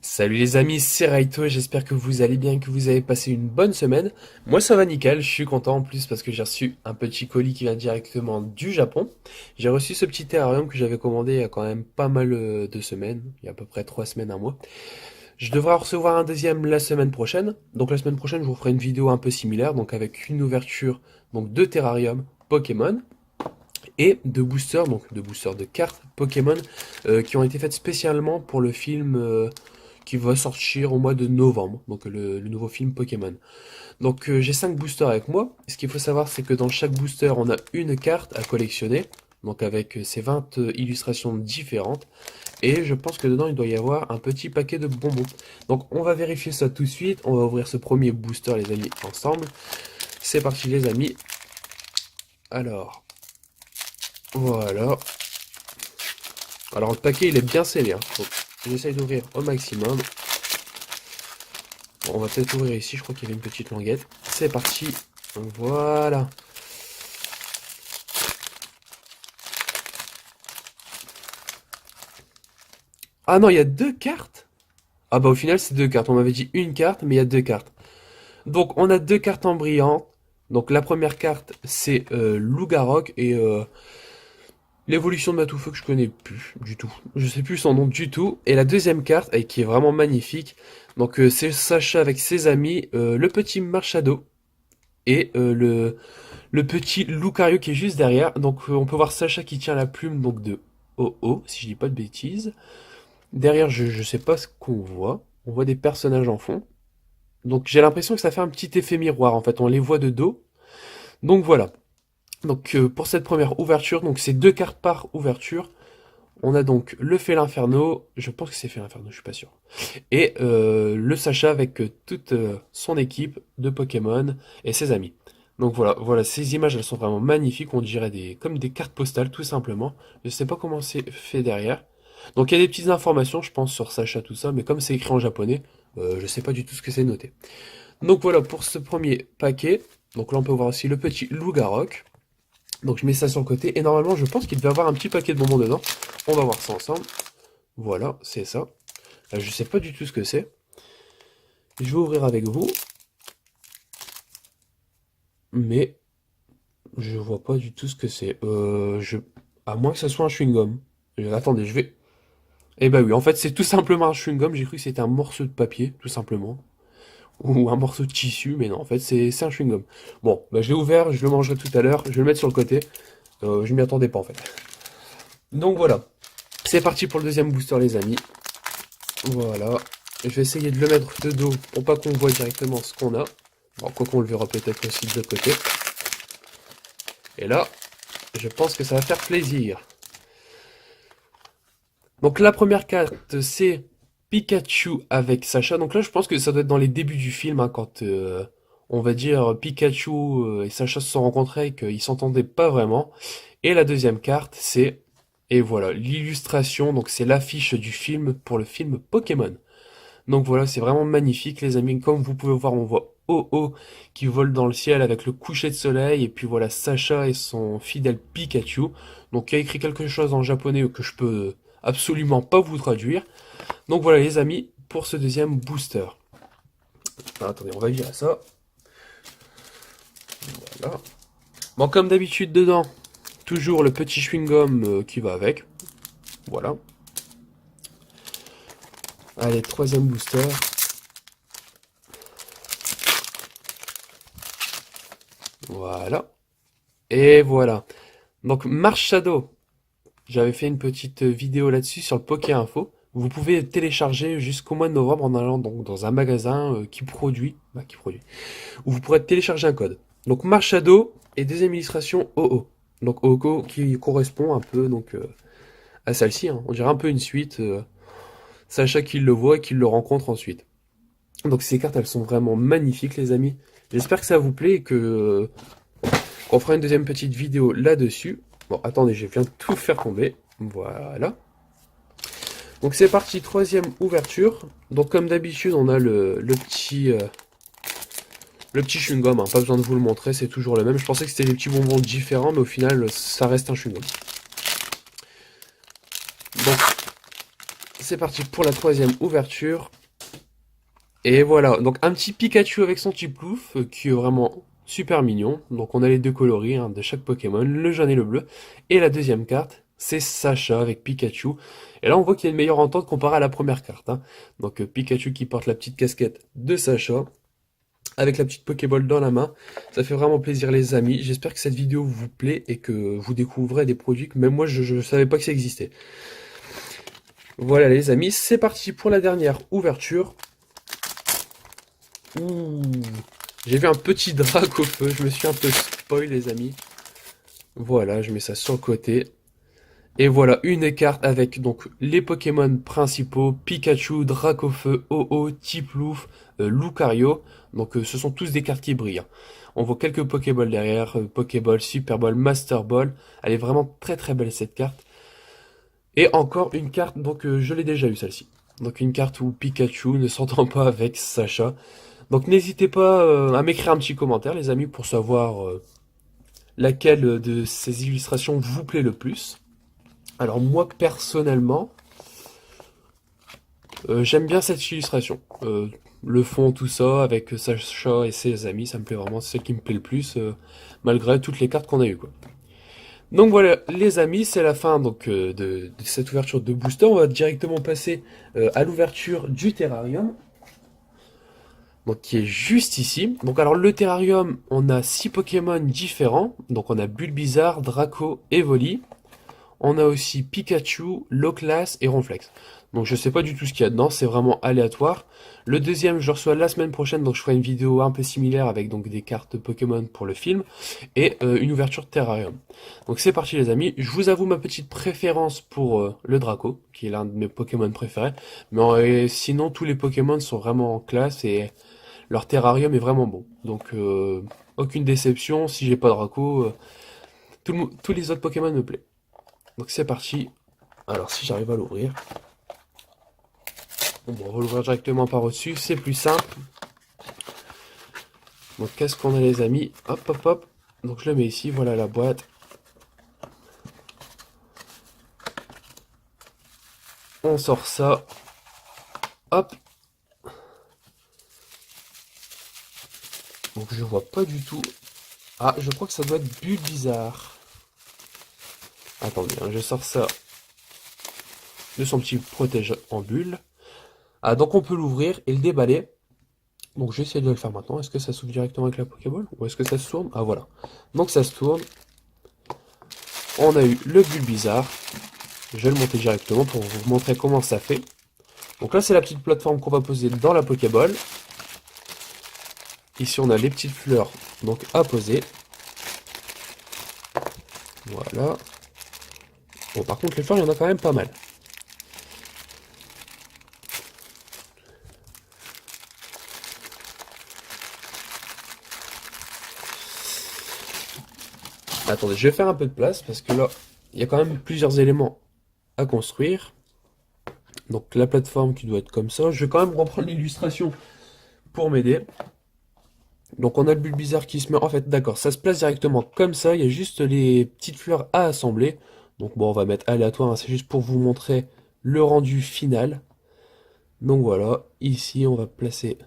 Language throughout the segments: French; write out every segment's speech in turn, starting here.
Salut les amis, c'est Raito, j'espère que vous allez bien, que vous avez passé une bonne semaine. Moi ça va nickel, je suis content en plus parce que j'ai reçu un petit colis qui vient directement du Japon. J'ai reçu ce petit terrarium que j'avais commandé il y a quand même pas mal de semaines, il y a à peu près 3 semaines, un mois. Je devrais en recevoir un deuxième la semaine prochaine. Donc la semaine prochaine je vous ferai une vidéo un peu similaire, donc avec une ouverture donc de terrarium Pokémon et de boosters, donc de boosters de cartes Pokémon qui ont été faites spécialement pour le film qui va sortir au mois de novembre, donc le nouveau film Pokémon. Donc j'ai 5 boosters avec moi. Ce qu'il faut savoir, c'est que dans chaque booster, on a une carte à collectionner, donc avec ces 20 illustrations différentes. Et je pense que dedans, il doit y avoir un petit paquet de bonbons. Donc on va vérifier ça tout de suite. On va ouvrir ce premier booster, les amis, ensemble. C'est parti, les amis. Alors, voilà. Alors le paquet, il est bien scellé, hein. Donc, j'essaye d'ouvrir au maximum. Bon, on va peut-être ouvrir ici, je crois qu'il y avait une petite languette. C'est parti, voilà. Ah non, il y a deux cartes? Ah bah au final c'est deux cartes, on m'avait dit une carte, mais il y a deux cartes. Donc on a deux cartes en brillant. Donc la première carte c'est Lougarok et l'évolution de Matoufeu que je connais plus du tout. Je sais plus son nom du tout. Et la deuxième carte, et qui est vraiment magnifique, donc c'est Sacha avec ses amis, le petit Marshado et le petit Lucario qui est juste derrière. Donc on peut voir Sacha qui tient la plume donc de Oh, si je dis pas de bêtises. Derrière, je sais pas ce qu'on voit. On voit des personnages en fond. Donc j'ai l'impression que ça fait un petit effet miroir. En fait, on les voit de dos. Donc voilà. Donc pour cette première ouverture, donc c'est deux cartes par ouverture. On a donc le Félin Inferno, je pense que c'est Félin Inferno, je suis pas sûr. Et le Sacha avec toute son équipe de Pokémon et ses amis. Donc voilà, ces images elles sont vraiment magnifiques, on dirait comme des cartes postales tout simplement. Je sais pas comment c'est fait derrière. Donc il y a des petites informations, je pense, sur Sacha, tout ça, mais comme c'est écrit en japonais, je sais pas du tout ce que c'est noté. Donc voilà pour ce premier paquet. Donc là on peut voir aussi le petit Lougarok. Donc je mets ça sur le côté, et normalement je pense qu'il devait avoir un petit paquet de bonbons dedans. On va voir ça ensemble. Voilà, c'est ça. Je sais pas du tout ce que c'est. Je vais ouvrir avec vous, mais je vois pas du tout ce que c'est. À moins que ça soit un chewing-gum. Attendez, je vais... Eh bah oui, en fait c'est tout simplement un chewing-gum, j'ai cru que c'était un morceau de papier, tout simplement. Ou un morceau de tissu, mais non, en fait c'est un chewing-gum. Bon, bah je l'ai ouvert, je le mangerai tout à l'heure, je vais le mettre sur le côté. Je m'y attendais pas en fait. Donc voilà, c'est parti pour le deuxième booster les amis. Voilà, je vais essayer de le mettre de dos pour pas qu'on voit directement ce qu'on a. Bon, quoi qu'on le verra peut-être aussi de l'autre côté. Et là, je pense que ça va faire plaisir. Donc la première carte, c'est Pikachu avec Sacha. Donc là, je pense que ça doit être dans les débuts du film, hein, quand on va dire Pikachu et Sacha se sont rencontrés et qu'ils s'entendaient pas vraiment. Et la deuxième carte, c'est... Et voilà, l'illustration, donc c'est l'affiche du film pour le film Pokémon. Donc voilà, c'est vraiment magnifique les amis. Comme vous pouvez voir, on voit Oh qui vole dans le ciel avec le coucher de soleil. Et puis voilà, Sacha et son fidèle Pikachu. Donc il y a écrit quelque chose en japonais que je peux absolument pas vous traduire. Donc voilà les amis, pour ce deuxième booster. Ah, attendez, on va virer ça. Voilà. Bon, comme d'habitude dedans, toujours le petit chewing-gum qui va avec. Voilà. Allez, troisième booster. Voilà. Et voilà. Donc Marshado, j'avais fait une petite vidéo là-dessus sur le Poké Info. Vous pouvez télécharger jusqu'au mois de novembre en allant donc dans un magasin où vous pourrez télécharger un code. Donc Marshado et deuxième illustration OO. Donc OO qui correspond un peu donc à celle-ci, hein. On dirait un peu une suite. Sacha qui le voit et qui le rencontre ensuite. Donc ces cartes elles sont vraiment magnifiques les amis. J'espère que ça vous plaît et que qu'on fera une deuxième petite vidéo là-dessus. Bon, attendez, je viens de tout faire tomber. Voilà. Donc c'est parti, troisième ouverture. Donc comme d'habitude, on a le petit Le petit chewing-gum, hein, pas besoin de vous le montrer, c'est toujours le même. Je pensais que c'était des petits bonbons différents, mais au final, ça reste un chewing-gum. Donc, c'est parti pour la troisième ouverture. Et voilà, donc un petit Pikachu avec son petit plouf, qui est vraiment super mignon. Donc on a les deux coloris hein, de chaque Pokémon, le jaune et le bleu. Et la deuxième carte, c'est Sacha avec Pikachu. Et là on voit qu'il y a une meilleure entente comparée à la première carte, hein. Donc Pikachu qui porte la petite casquette de Sacha, avec la petite Pokéball dans la main. Ça fait vraiment plaisir les amis. J'espère que cette vidéo vous plaît et que vous découvrez des produits que même moi je ne savais pas que ça existait. Voilà les amis, c'est parti pour la dernière ouverture. Ouh, j'ai vu un petit drac au feu, je me suis un peu spoil les amis. Voilà, je mets ça sur le côté. Et voilà, une carte avec donc les Pokémon principaux, Pikachu, Dracofeu, Ho-Oh, Tiplouf, Lucario. Donc ce sont tous des cartes qui brillent, hein. On voit quelques Pokéballs derrière, Pokéball, Super Ball, Master Ball. Elle est vraiment très très belle cette carte. Et encore une carte, donc je l'ai déjà eu celle-ci. Donc une carte où Pikachu ne s'entend pas avec Sacha. Donc n'hésitez pas à m'écrire un petit commentaire les amis pour savoir laquelle de ces illustrations vous plaît le plus. Alors moi personnellement, j'aime bien cette illustration. Le fond, tout ça, avec Sacha et ses amis, ça me plaît vraiment, c'est celle qui me plaît le plus, malgré toutes les cartes qu'on a eues, quoi. Donc voilà, les amis, c'est la fin donc de cette ouverture de booster. On va directement passer à l'ouverture du terrarium. Donc qui est juste ici. Donc alors le terrarium, on a 6 Pokémon différents. Donc on a Bulbizarre, Draco et Voli. On a aussi Pikachu, Loclas et Ronflex. Donc je sais pas du tout ce qu'il y a dedans, c'est vraiment aléatoire. Le deuxième, je le reçois la semaine prochaine, donc je ferai une vidéo un peu similaire avec donc des cartes Pokémon pour le film et une ouverture de terrarium. Donc c'est parti les amis, je vous avoue ma petite préférence pour le Draco, qui est l'un de mes Pokémon préférés. Mais sinon tous les Pokémon sont vraiment en classe et leur terrarium est vraiment bon. Donc aucune déception, si j'ai pas Draco, tous les autres Pokémon me plaisent. Donc c'est parti. Alors si j'arrive à l'ouvrir. Bon, on va l'ouvrir directement par au-dessus, c'est plus simple. Donc qu'est-ce qu'on a les amis? Hop hop hop. Donc je le mets ici, voilà la boîte. On sort ça. Hop. Donc je vois pas du tout. Ah, je crois que ça doit être Bulbizarre. Attendez, hein, je sors ça de son petit protège en bulle. Ah, donc on peut l'ouvrir et le déballer. Donc je vais essayer de le faire maintenant. Est-ce que ça s'ouvre directement avec la Pokéball? Ou est-ce que ça se tourne? Ah voilà. Donc ça se tourne. On a eu le Bulbizarre. Je vais le monter directement pour vous montrer comment ça fait. Donc là c'est la petite plateforme qu'on va poser dans la Pokéball. Ici on a les petites fleurs donc à poser. Voilà. Bon par contre les fleurs il y en a quand même pas mal. Attendez, je vais faire un peu de place parce que là, il y a quand même plusieurs éléments à construire. Donc la plateforme qui doit être comme ça. Je vais quand même reprendre l'illustration pour m'aider. Donc on a le Bulbizarre qui se met... En fait, d'accord, ça se place directement comme ça. Il y a juste les petites fleurs à assembler. Donc bon, on va mettre aléatoire, hein, c'est juste pour vous montrer le rendu final. Donc voilà, ici on va placer...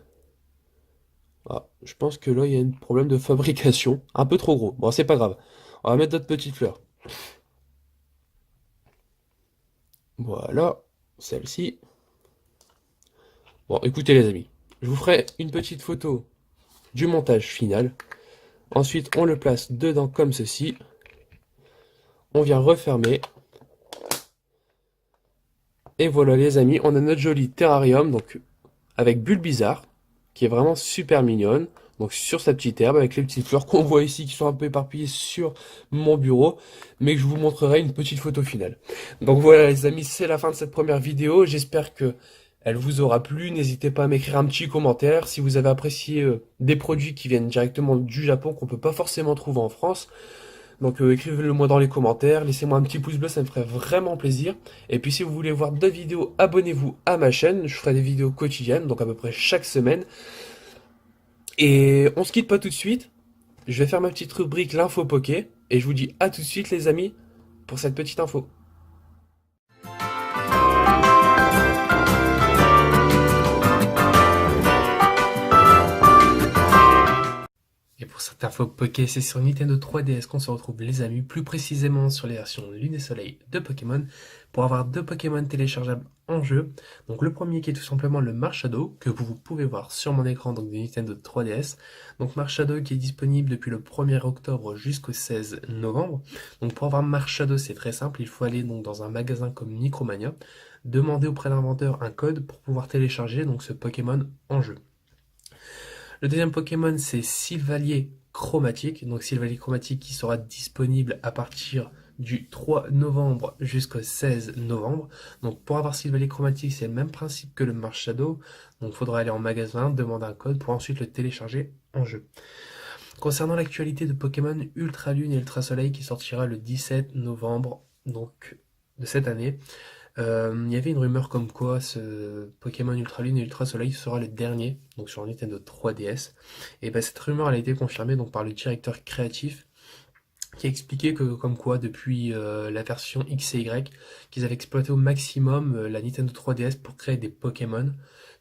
Ah, je pense que là, il y a un problème de fabrication. Un peu trop gros. Bon, c'est pas grave. On va mettre d'autres petites fleurs. Voilà, celle-ci. Bon, écoutez les amis, je vous ferai une petite photo du montage final. Ensuite, on le place dedans comme ceci. On vient refermer. Et voilà les amis, on a notre joli terrarium, donc avec Bulbizarre, qui est vraiment super mignonne. Donc sur sa petite herbe, avec les petites fleurs qu'on voit ici, qui sont un peu éparpillées sur mon bureau, mais que je vous montrerai une petite photo finale. Donc voilà les amis, c'est la fin de cette première vidéo. J'espère que elle vous aura plu. N'hésitez pas à m'écrire un petit commentaire si vous avez apprécié des produits qui viennent directement du Japon, qu'on peut pas forcément trouver en France. Donc écrivez-le moi dans les commentaires, laissez-moi un petit pouce bleu, ça me ferait vraiment plaisir. Et puis si vous voulez voir d'autres vidéos, abonnez-vous à ma chaîne, je ferai des vidéos quotidiennes, donc à peu près chaque semaine. Et on se quitte pas tout de suite. Je vais faire ma petite rubrique l'info poké et je vous dis à tout de suite les amis pour cette petite info. Et pour cette info poké, c'est sur Nintendo 3DS qu'on se retrouve les amis, plus précisément sur les versions Lune et Soleil de Pokémon, pour avoir deux Pokémon téléchargeables en jeu. Donc le premier qui est tout simplement le Marshadow, que vous pouvez voir sur mon écran donc de Nintendo 3DS. Donc Marshadow qui est disponible depuis le 1er octobre jusqu'au 16 novembre. Donc pour avoir Marshadow, c'est très simple, il faut aller donc dans un magasin comme Micromania, demander auprès d'un vendeur un code pour pouvoir télécharger donc ce Pokémon en jeu. Le deuxième Pokémon, c'est Sylvalier Chromatique. Donc Sylvalier Chromatique qui sera disponible à partir du 3 novembre jusqu'au 16 novembre. Donc pour avoir Sylvalier Chromatique, c'est le même principe que le Marshadow. Donc il faudra aller en magasin, demander un code pour ensuite le télécharger en jeu. Concernant l'actualité de Pokémon Ultra Lune et Ultra Soleil qui sortira le 17 novembre donc, de cette année, il y avait une rumeur comme quoi ce Pokémon Ultra Lune et Ultra Soleil sera le dernier, donc sur Nintendo 3DS. Et ben cette rumeur elle a été confirmée donc par le directeur créatif qui a expliqué que comme quoi depuis la version X et Y, qu'ils avaient exploité au maximum la Nintendo 3DS pour créer des Pokémon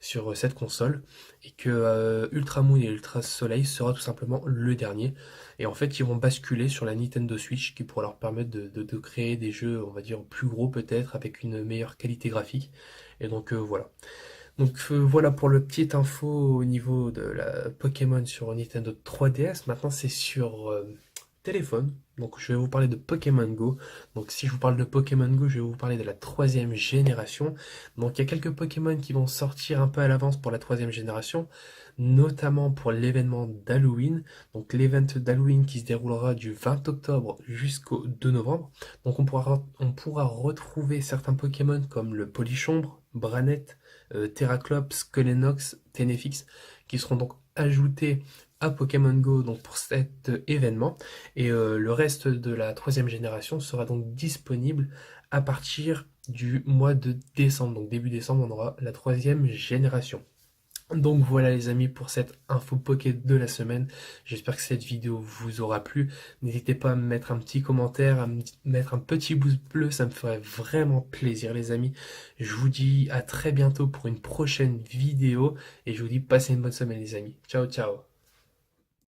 sur cette console et que Ultra Moon et Ultra Soleil sera tout simplement le dernier. Et en fait, ils vont basculer sur la Nintendo Switch qui pourra leur permettre de créer des jeux, on va dire, plus gros peut-être, avec une meilleure qualité graphique. Et donc voilà. Donc voilà pour le petit info au niveau de la Pokémon sur Nintendo 3DS. Maintenant, c'est sur téléphone. Donc je vais vous parler de Pokémon Go. Donc si je vous parle de Pokémon Go, je vais vous parler de la troisième génération. Donc il y a quelques Pokémon qui vont sortir un peu à l'avance pour la troisième génération, notamment pour l'événement d'Halloween. Donc l'événement d'Halloween qui se déroulera du 20 octobre jusqu'au 2 novembre. Donc on pourra retrouver certains Pokémon comme le Polichombre, Branette, Terraclops, Skelenox, Tenefix, qui seront donc ajoutés à Pokémon Go donc pour cet événement. Et le reste de la troisième génération sera donc disponible à partir du mois de décembre. Donc début décembre, on aura la troisième génération. Donc voilà les amis pour cette info pocket de la semaine. J'espère que cette vidéo vous aura plu. N'hésitez pas à me mettre un petit commentaire, à me mettre un petit pouce bleu, ça me ferait vraiment plaisir les amis. Je vous dis à très bientôt pour une prochaine vidéo et je vous dis passez une bonne semaine les amis. Ciao ciao.